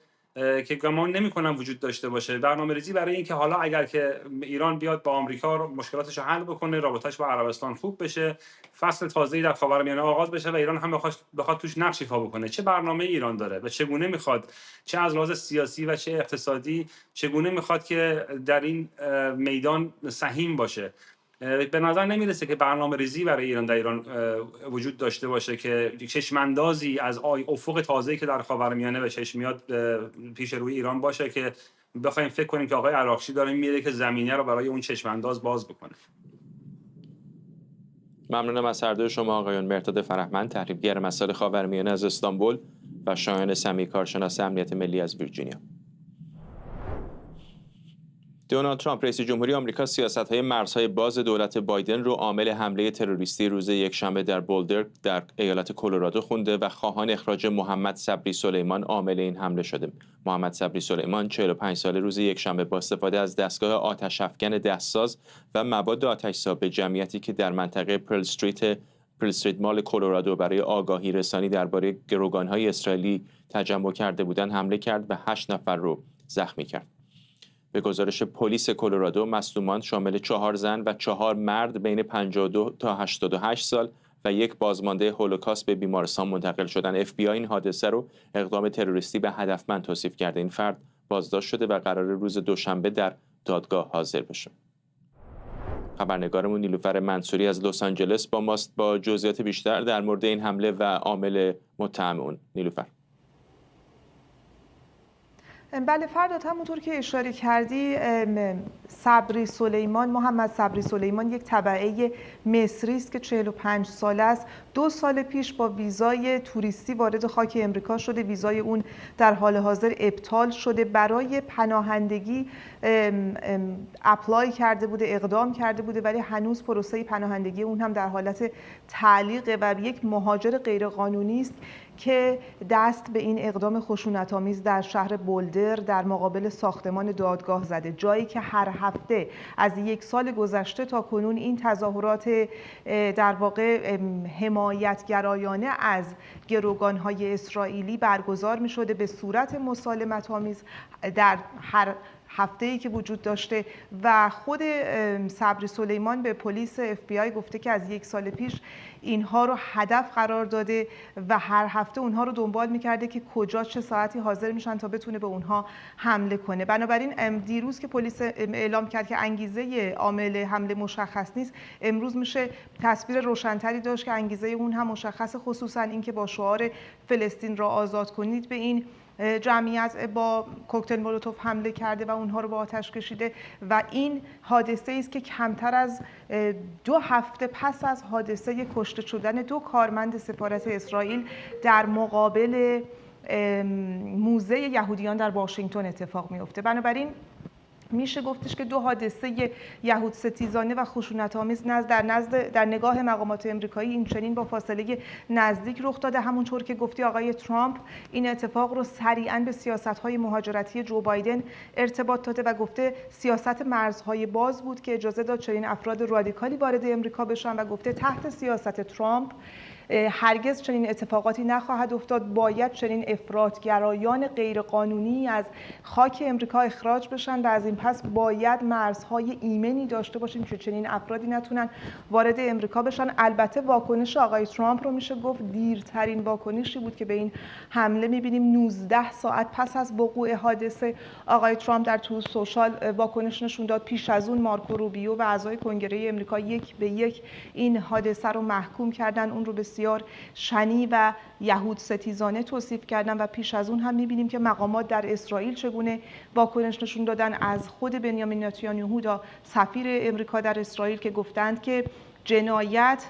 که گمان نمی‌کنم وجود داشته باشه. برنامه ریزی برای اینکه حالا اگر که ایران بیاد با آمریکا مشکلاتش رو حل بکنه، رابطه‌اش با عربستان خوب بشه، فصل تازه‌ای در خاورمیانه آغاز بشه و ایران هم بخواد توش نقش ایفا بکنه، چه برنامه ایران داره و چگونه میخواد، چه از لحاظ سیاسی و چه اقتصادی، چگونه میخواد که در این میدان سهیم باشه. به نظر نمیرسه که برنامه ریزی برای ایران در ایران وجود داشته باشه که چشماندازی از افق تازه‌ای که در خاورمیانه به چشم میاد پیش روی ایران باشه که بخوایم فکر کنیم که آقای عراقچی داره میره که زمینه رو برای اون چشمانداز باز بکنه. ممنونم از هر دوی شما آقایان. مهرداد فرهمند، تحلیلگر مسائل خاورمیانه از استانبول و شایان سمیع، کارشناس امنیت ملی از ویرجینیا. دونالد ترامپ رئیس جمهوری آمریکا سیاست‌های مرزهای باز دولت بایدن رو عامل حمله تروریستی روز یکشنبه در بولدر در ایالت کلرادو خونده و خواهان اخراج محمد صبری سلیمان عامل این حمله شده. محمد صبری سلیمان 45 ساله روز یکشنبه با استفاده از دستگاه آتش افکن دستساز و مواد آتش‌زا به جمعیتی که در منطقه پرل استریت مال کلرادو برای آگاهی رسانی درباره گروگان‌های اسرائیلی تجمع کرده بودند حمله کرد و 8 نفر رو زخمی کرد. به گزارش پلیس کلرادو مصدومان شامل 4 زن و 4 مرد بین 52 تا 88 سال و یک بازمانده هولوکاست به بیمارستان منتقل شدند. FBI این حادثه رو اقدام تروریستی به هدفمند توصیف کرده. این فرد بازداشت شده و قرار روز دوشنبه در دادگاه حاضر بشه. خبرنگارمون نیلوفر منصوری از لس آنجلس با ماست با جزئیات بیشتر در مورد این حمله و عامل متهم اون. نیلوفر. بله فرداد، همونطور که اشاره کردی صبری سلیمان، محمد صبری سلیمان یک تبعه مصری است که 45 ساله است. 2 سال پیش با ویزای توریستی وارد خاک امریکا شده. ویزای اون در حال حاضر ابطال شده. برای پناهندگی اپلای کرده بوده، اقدام کرده بوده، ولی هنوز پروسه پناهندگی اون هم در حالت تعلیقه و یک مهاجر غیرقانونی است که دست به این اقدام خشونت‌آمیز در شهر بولدر در مقابل ساختمان دادگاه زده، جایی که هر هفته از 1 سال گذشته تا کنون این تظاهرات در واقع حمایتگرایانه از گروگان‌های اسرائیلی برگزار می‌شده به صورت مسالمت‌آمیز در هر هفته‌ای که وجود داشته و خود صبری سلیمان به پلیس FBI گفته که از 1 سال پیش اینها رو هدف قرار داده و هر هفته اونها رو دنبال می‌کرده که کجا چه ساعتی حاضر میشن تا بتونه به اونها حمله کنه. بنابراین دیروز که پلیس اعلام کرد که انگیزه عامل حمله مشخص نیست، امروز میشه تصویر روشن‌تری داشت که انگیزه اون هم مشخصه، خصوصا اینکه با شعار فلسطین را آزاد کنید به این جمعیت با کوکتل مولوتوف حمله کرده و اونها رو با آتش کشیده و این حادثه است که کمتر از 2 هفته پس از حادثه کشته شدن 2 کارمند سفارت اسرائیل در مقابل موزه یهودیان در واشنگتن اتفاق میفته. بنابراین میشه گفتش که 2 حادثه یهود ستیزانه و خشونت‌آمیز در نگاه مقامات آمریکایی این چنین با فاصله نزدیک رخ داده. همونطور که گفتی آقای ترامپ این اتفاق رو سریعاً به سیاست‌های مهاجرتی جو بایدن ارتباط داده و گفته سیاست مرزهای باز بود که اجازه داد چنین افراد رادیکالی وارد امریکا بشن و گفته تحت سیاست ترامپ هرگز چنین اتفاقاتی نخواهد افتاد. باید چنین افراطگرایان غیرقانونی از خاک امریکا اخراج بشن و از این پس باید مرزهای ایمنی داشته باشیم که چنین افرادی نتونن وارد امریکا بشن. البته واکنش آقای ترامپ رو میشه گفت دیرترین واکنشی بود که به این حمله میبینیم. 19 ساعت پس از وقوع حادثه آقای ترامپ در تو سوشال واکنش نشون داد. پیش از اون مارکو روبیو و اعضای کنگره امریکا 1 به 1 این حادثه رو محکوم کردن، اون رو بسیار شنی و یهود ستیزانه توصیف کردن و پیش از اون هم می‌بینیم که مقامات در اسرائیل چگونه واکنش نشون دادن، از خود بنیامین نتانیاهو تا سفیر امریکا در اسرائیل که گفتند که جنایت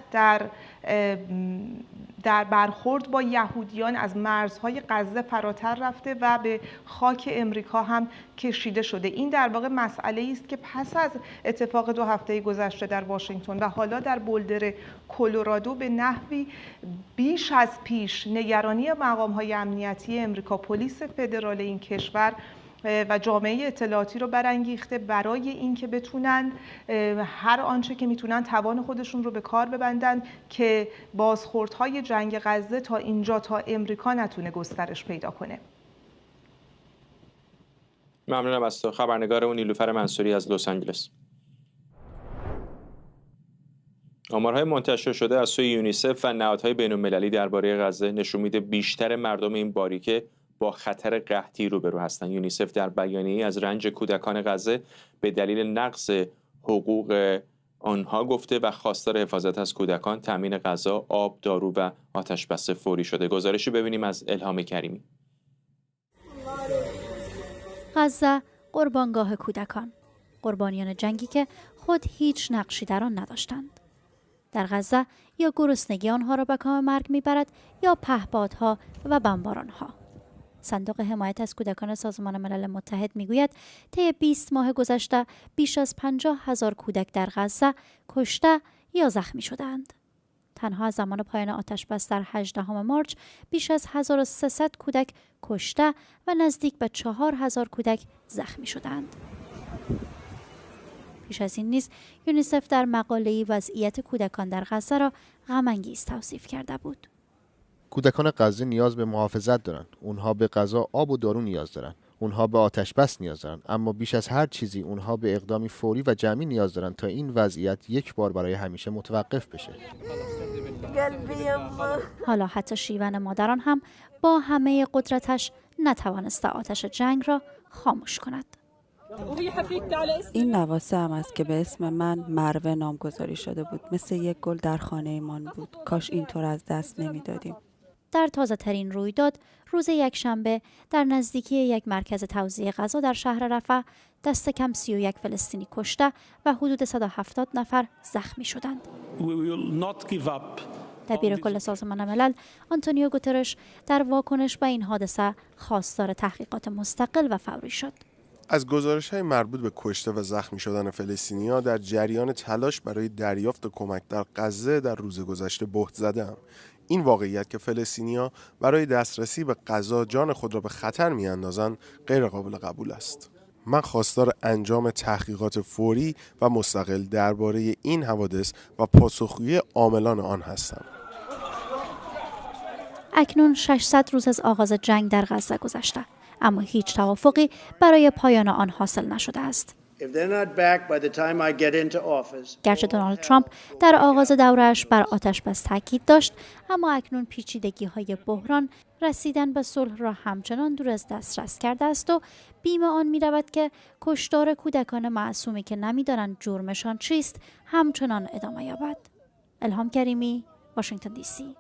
در برخورد با یهودیان از مرزهای غزه فراتر رفته و به خاک امریکا هم کشیده شده. این در واقع مسئله است که پس از اتفاق 2 هفته گذشته در واشنگتن و حالا در بولدر کلرادو به نحوی بیش از پیش نگرانی مقام‌های امنیتی امریکا، پلیس فدرال این کشور و جامعه اطلاعاتی رو برانگیخته برای اینکه بتونن هر آنچه که میتونن توان خودشون رو به کار ببندن که بازخوردهای جنگ غزه تا اینجا تا امریکا نتونه گسترش پیدا کنه. ممنونم از تو. خبرنگارمون نیلوفر منصوری از لس آنجلس. آمارهای منتشر شده از سوی یونیسف و نهادهای بین‌المللی درباره غزه نشون میده بیشتر مردم این باریکه با خطر قحطی روبرو هستند. یونیسف در بیانیه‌ای از رنج کودکان غزه به دلیل نقض حقوق آنها گفته و خواستار حفاظت از کودکان، تامین غذا، آب، دارو و آتش‌بس فوری شده. گزارشی ببینیم از الهام کریمی. غزه قربانگاه کودکان، قربانیان جنگی که خود هیچ نقشی در آن نداشتند. در غزه یا گرسنگی آنها را به کام مرگ میبرد یا پهپادها و بمبارانها. صندوق حمایت از کودکان سازمان ملل متحد میگوید طی 20 ماه گذشته بیش از 50,000 کودک در غزه کشته یا زخمی شدند. تنها از زمان پایان آتش‌بس در 18 مارچ بیش از 1300 کودک کشته و نزدیک به 4000 کودک زخمی شدند. پیش از این نیز یونیسف در مقاله‌ای وضعیت کودکان در غزه را غم‌انگیز توصیف کرده بود. کودکان غزه نیاز به محافظت دارند. اونها به غذا، آب و دارو نیاز دارند. اونها به آتش بس نیاز دارند. اما بیش از هر چیزی اونها به اقدامی فوری و جمعی نیاز دارند تا این وضعیت یک بار برای همیشه متوقف بشه. حالا حتی شیون مادران هم با همه قدرتش نتوانسته آتش جنگ را خاموش کند. این نواسه هم است که به اسم من مروه نامگذاری شده بود. مثل یک گل در خانه ایمان بود. کاش اینطور از دست نمیدادیم. در تازه ترین رویداد روز یکشنبه در نزدیکی یک مرکز توزیع غذا در شهر رفح دست کم 31 فلسطینی کشته و حدود 170 نفر زخمی شدند. دبیر کل سازمان ملل آنتونیو گوترش در واکنش به این حادثه خواستار تحقیقات مستقل و فوری شد. از گزارش‌های مربوط به کشته و زخمی شدن فلسطینی‌ها در جریان تلاش برای دریافت کمک در غزه در روز گذشته بهت زده‌ام. این واقعیت که فلسطینی‌ها برای دسترسی به غذا جان خود را به خطر می‌اندازند غیر قابل قبول است. من خواستار انجام تحقیقات فوری و مستقل درباره این حوادث و پاسخگویی عاملان آن هستم. اکنون 600 روز از آغاز جنگ در غزه گذشته، اما هیچ توافقی برای پایان آن حاصل نشده است. گرچه دونالد ترامپ در آغاز دوره‌اش بر آتش‌بس تاکید داشت، اما اکنون پیچیدگی‌های بحران رسیدن به صلح را همچنان دور از دسترس کرده است و بیم آن می‌رود که کشتار کودکان معصومی که نمی‌دانند جرمشان چیست همچنان ادامه یابد. الهام کریمی، واشنگتن دی سی.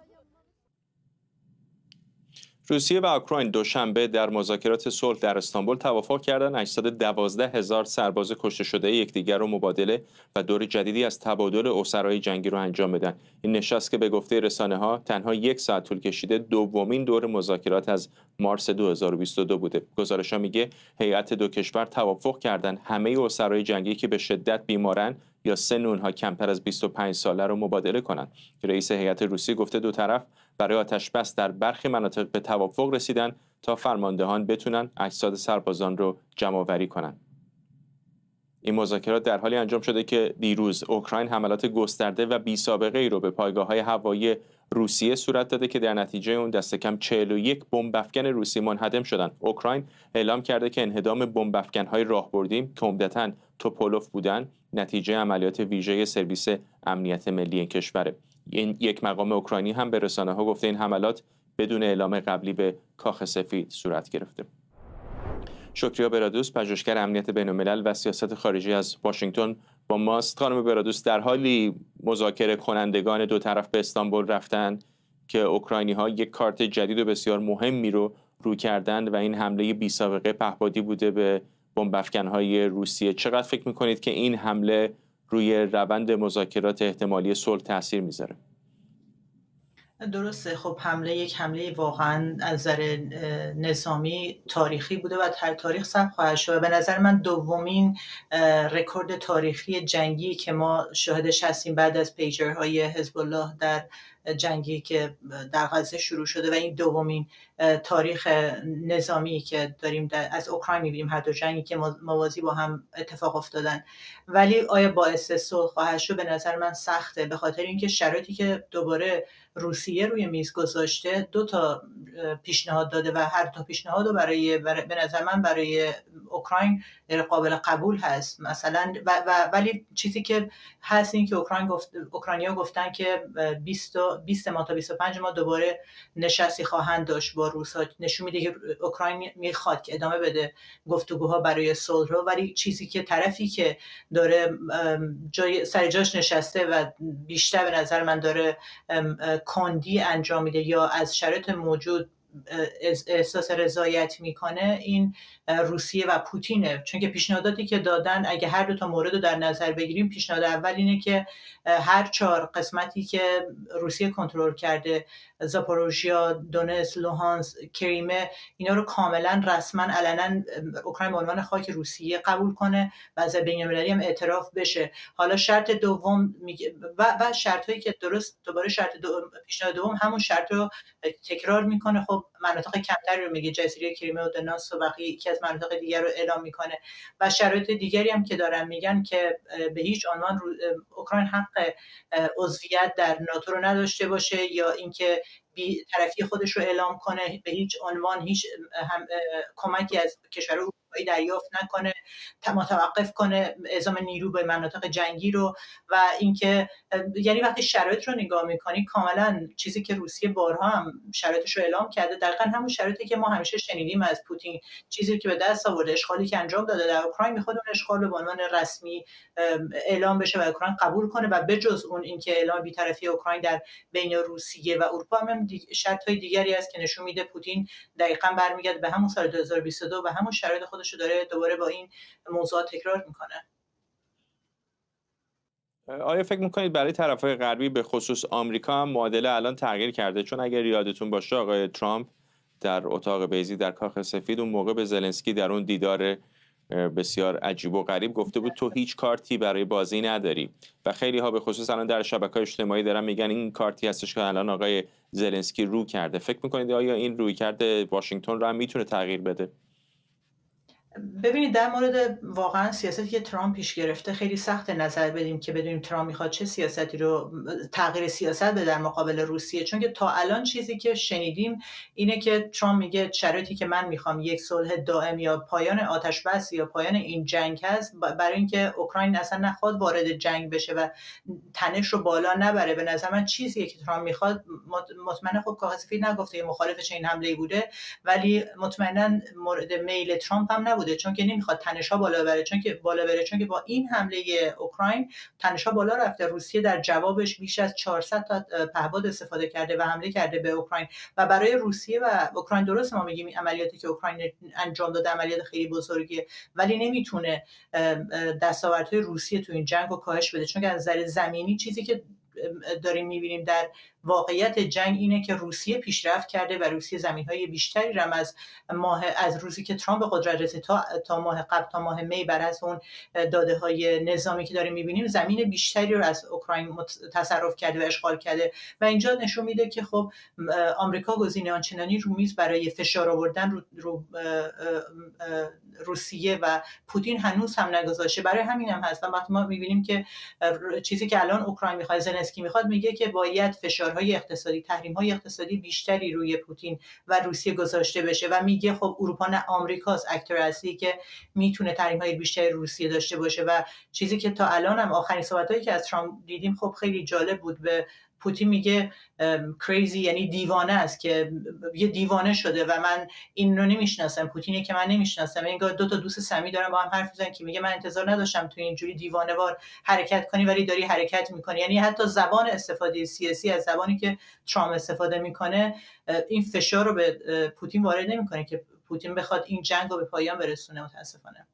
روسیه و اوکراین دوشنبه در مذاکرات صلح در استانبول توافق کردند 812,000 سرباز کشته شده یکدیگر را مبادله و دور جدیدی از تبادل اسرای جنگی را انجام بدن. این نشست که به گفته رسانه‌ها تنها 1 ساعت طول کشیده دومین دور مذاکرات از مارس 2022 بوده. گزارش‌ها میگه هیئت دو کشور توافق کردند همه اسرای جنگی که به شدت بیمارن یا سن اونها کمتر از 25 ساله رو مبادله کنند. رئیس هیئت روسی گفته دو طرف برای آتش‌بس در برخی مناطق به توافق رسیدن تا فرماندهان بتونن اجساد سربازان رو جمع‌آوری کنند. این مذاکرات در حالی انجام شده که دیروز اوکراین حملات گسترده و بی‌سابقه‌ای رو به پایگاه‌های هوایی روسیه صورت داده که در نتیجه اون دست کم 41 بمب افکن روسی منهدم شدند. اوکراین اعلام کرده که انهدام بمب افکن‌های راهبردی که عمدتاً توپولوف بودند نتیجه عملیات ویژه سرویس امنیت ملی این کشوره. این یک مقام اوکراینی هم به رسانه‌ها گفته این حملات بدون اعلام قبلی به کاخ سفید صورت گرفته. شکریا برادوس، پژوهشگر امنیت بین‌الملل و سیاست خارجی از واشنگتن با ماست. خانم برادوس، در حالی مذاکره کنندگان دو طرف به استانبول رفتن که اوکراینی‌ها یک کارت جدید و بسیار مهمی رو کردند و این حمله بی‌سابقه پهپادی بوده به بمب افکن‌های روسیه. چقدر فکر می‌کنید که این حمله روی روند مذاکرات احتمالی صلح تاثیر میذاره؟ درسته. خب یک حمله واقعا از نظر نظامی تاریخی بوده و در تاریخ ثبت خواهد شد. به نظر من دومین رکورد تاریخی جنگی که ما شاهدش هستیم بعد از پیجرهای حزب الله در جنگی که در غزه شروع شده و این دومین تاریخ نظامی که داریم از اوکراین می‌بینیم، هر دو جنگی که موازی با هم اتفاق افتادن. ولی آیا باعث صلح خواهد شد؟ به نظر من سخته، به خاطر اینکه شرایطی که دوباره روسیه روی میز گذاشته 2 تا پیشنهاد داده و هر تا پیشنهاد به نظر من برای اوکراین قابل قبول هست. مثلا ولی چیزی که هست این که اوکراینیا گفتن که 20 ماه تا 25 ماه دوباره نشستی خواهند داشت با روس‌ها. نشون میده که اوکراین میخواد که ادامه بده گفتگوها برای صلح رو، ولی چیزی که طرفی که داره سر جاش نشسته و بیشتر به نظر من داره کندی انجام میده یا از شرایط موجود احساس رضایت میکنه این روسیه و پوتینه، چون که پیشنهاداتی که دادن اگه هر دو تا مورد رو در نظر بگیریم، پیشنهاد اول اینه که هر 4 قسمتی که روسیه کنترل کرده، زاپوروژیا، دونتسک، لوهانس، کریمه، اینا رو کاملا رسما علنا اوکراین به عنوان خاک روسیه قبول کنه و از بین‌المللی هم اعتراف بشه. حالا شرط دوم و شرطایی که درست دوباره پیشنهاد دوم همون شرط رو تکرار میکنه. خب مناطق کمتری رو میگه، جزیره کریمه و دونباس و بقیه یکی از مناطق دیگر رو اعلام میکنه و شرایط دیگری هم که دارن میگن که به هیچ عنوان اوکراین حق عضویت در ناتو رو نداشته باشه یا اینکه بی طرفی خودش رو اعلام کنه، به هیچ عنوان هیچ کمکی از کشور اروپایی دریافت نکنه، متوقف کنه اعزام نیرو به مناطق جنگی رو و اینکه یعنی وقتی شرایط رو نگاه میکنی کاملا چیزی که روسیه بارها هم شرایطش رو اعلام کرده دقیقاً همون شرایطی که ما همیشه شنیدیم از پوتین، چیزی که به دست آورده، اشغالی که انجام داده در اوکراین، میخواد اون اشغال رو به عنوان رسمی اعلام بشه و اوکراین قبول کنه و بجز اون اینکه اعلام بی‌طرفی اوکراین در بین روسیه و اروپا هم شرط‌های دیگری است که نشون میده پوتین دقیقاً برمیگرده به همون سال 2022 و همون شرایط خودش رو داره دوباره با این موضوعات تکرار میکنه. آیا فکر میکنید برای طرف‌های غربی به خصوص آمریکا هم معادله الان تغییر کرده؟ چون اگر یادتون باشه آقای ترامپ در اتاق بیضی در کاخ سفید اون موقع به زلنسکی در اون دیدار بسیار عجیب و غریب گفته بود تو هیچ کارتی برای بازی نداری و خیلی ها به خصوص الان در شبکه‌های اجتماعی دارن میگن این کارتی هستش که الان آقای زلنسکی رو کرده. فکر میکنید آیا این رویکرد واشنگتن رو هم میتونه تغییر بده؟ ببینید در مورد واقعا سیاستی که ترامپ پیش گرفته خیلی سخت نظر بدیم که بدونیم ترامپ میخواد چه سیاستی رو تغییر سیاست بده در مقابل روسیه، چون که تا الان چیزی که شنیدیم اینه که ترامپ میگه شرایطی که من میخوام یک صلح دائم یا پایان آتش بس یا پایان این جنگ هست برای اینکه اوکراین اصلا نخواد وارد جنگ بشه و تنش رو بالا نبره. به نظر من چیزی که ترامپ میخواد مطمئنا خب کاخ سفید نگفته مخالف چنین حمله‌ای بوده، ولی مطمئنا مورد میل ترامپ هم نبوده، چون که نمیخواد تنش‌ها بالا بره، چون که با این حمله اوکراین تنش‌ها بالا رفته. روسیه در جوابش بیش از 400 تا پهپاد استفاده کرده و حمله کرده به اوکراین و برای روسیه و اوکراین درست ما میگیم این عملیاتی که اوکراین انجام داده عملیات خیلی بزرگیه، ولی نمیتونه دستاوردهای روسیه تو این جنگ رو کاهش بده، چون که از نظر زمینی چیزی که داریم میبینیم در واقعیت جنگ اینه که روسیه پیشرفت کرده و روسیه زمین‌های بیشتری رم از روزی که ترامپ به قدرت رسید تا ماه قبل، تا ماه می، بر اساس اون داده‌های نظامی که داریم می‌بینیم زمین بیشتری رو از اوکراین تصرف کرده و اشغال کرده و اینجا نشون میده که خب آمریکا گزینه آنچنانی رو میز برای فشار آوردن رو روسیه و پوتین هنوز هم نگذاشته. برای همین هم هست و وقتی ما می‌بینیم که چیزی که الان اوکراین می‌خواد، زلنسکی می‌خواد، میگه که باید فشارهای اقتصادی، تحریم‌های اقتصادی بیشتری روی پوتین و روسیه گذاشته بشه و میگه خب اروپا نه آمریکاست اکتور اصلی که میتونه تحریم‌های بیشتری روسیه داشته باشه و چیزی که تا الان هم آخرین صحبتایی که از ترامپ دیدیم خب خیلی جالب بود. به پوتین میگه کریزی، یعنی دیوانه است، که یه دیوانه شده و من این رو نمیشناسم، پوتینی که من نمیشناسم. انگار دو تا دوست صمیمی دارن با هم حرف میزنن که میگه من انتظار نداشتم تو اینجوری دیوانه‌وار حرکت کنی ولی داری حرکت میکنی. یعنی حتی زبان استفاده سیاسی از زبانی که ترامپ استفاده میکنه این فشار رو به پوتین وارد نمیکنه که پوتین بخواد این جنگ رو به پایان برسونه. متاسفانه.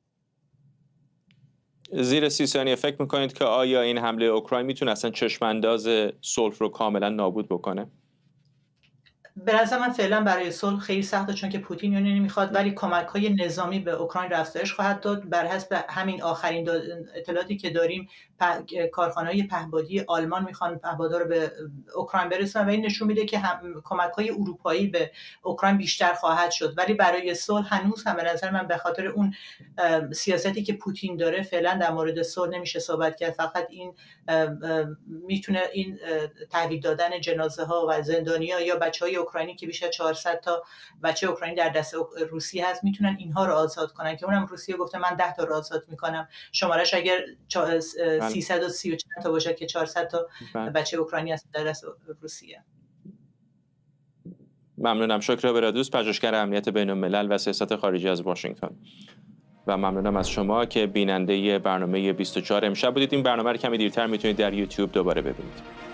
زیر 30 ثانیه فکر میکنید که آیا این حمله اوکراین میتونه اصلا چشمانداز صلح رو کاملا نابود بکنه؟ به نظر من فعلا برای صلح خیلی سخته، چون که پوتین اون نمیخواد، ولی کمک‌های نظامی به اوکراین رو افزایش خواهد داد. بر حسب همین آخرین اطلاعاتی که داریم کارخانه‌های پهپادی آلمان میخوان پهپادا رو به اوکراین برسونن و این نشون میده که کمک‌های اروپایی به اوکراین بیشتر خواهد شد. ولی برای صلح هنوز هم به نظر من به خاطر اون سیاستی که پوتین داره فعلا در مورد صلح نمیشه صحبت کرد. فقط این میتونه این تحویل دادن جنازه‌ها و زندانی‌ها یا بچه‌های اوکراینی که بیش از 400 تا بچه اوکراینی در دست روسیه هست میتونن اینها رو آزاد کنن، که اونم روسیه گفته من 10 تا رو آزاد میکنم. شمارش اگر 330 تا باشه که 400 تا بچه اوکراینی هست در دست روسیه. ممنونم. شکر برادوس، پژوهشگر امنیت بین‌الملل و سیاست خارجی از واشنگتن. و ممنونم از شما که بیننده برنامه 24 امشب بودید. این برنامه رو کمی دیرتر میتونید در یوتیوب دوباره ببینید.